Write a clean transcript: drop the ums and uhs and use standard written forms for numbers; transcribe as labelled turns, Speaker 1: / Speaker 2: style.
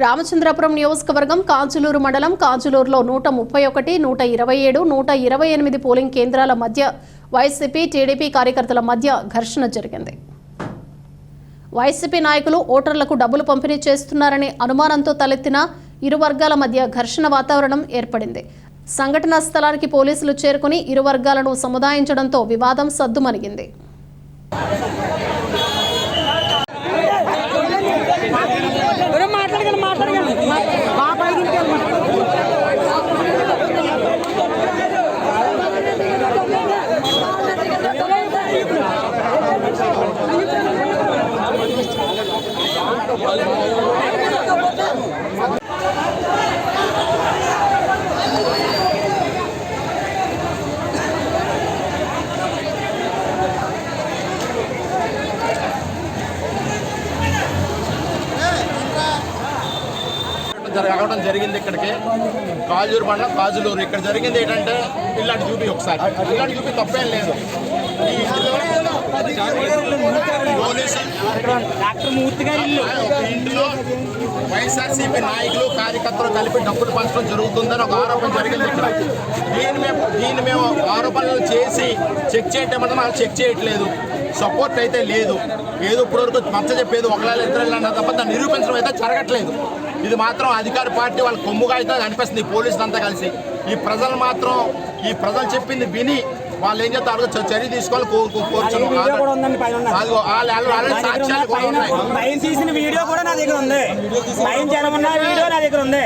Speaker 1: రామచంద్రపురం నియోజకవర్గం కాంచులూరు మండలం కాంచులూరులో 131, 127, 128 పోలింగ్ కేంద్రాల మధ్య వైసీపీ టీడీపీ కార్యకర్తల మధ్య ఘర్షణ జరిగింది. వైసీపీ నాయకులు ఓటర్లకు డబ్బులు పంపిణీ చేస్తున్నారనే అనుమానంతో తలెత్తిన ఇరు వర్గాల మధ్య ఘర్షణ వాతావరణం ఏర్పడింది. సంఘటనా స్థలానికి పోలీసులు చేరుకుని ఇరు వర్గాలను సముదాయించడంతో వివాదం సద్దుమణిగింది.
Speaker 2: జరగడం జరిగింది. ఇక్కడికి కాజూరు మండలం కాజులూరు ఇక్కడ జరిగింది ఏంటంటే ఇలాంటి చూపి ఒకసారి ఇలాంటి చూపి తప్పేం లేదు. ఈ ఇంట్లో వైఎస్ఆర్సీపీ నాయకులు కార్యకర్తలు కలిపి డబ్బులు పంచడం జరుగుతుందని ఒక ఆరోపణ జరిగింది. ఇక్కడ దీన్ని మేము ఆరోపణలు చేసి చెక్ చేయటం మాకు చెక్ చేయట్లేదు. సపోర్ట్ అయితే లేదు. ఏదో ఇప్పటివరకు మచ్చ చెప్పేది ఒకవేళ ఇద్దరు అన్న తప్ప దాన్ని నిరూపించడం అయితే జరగట్లేదు. ఇది మాత్రం అధికార పార్టీ వాళ్ళ కొమ్ముగా అయితే అనిపిస్తుంది. పోలీసులంతా కలిసి ఈ ప్రజలు చెప్పింది విని వాళ్ళు ఏం చేస్తారు చర్య తీసుకోవాలి
Speaker 3: వీడియో కూడా నా దగ్గర ఉంది.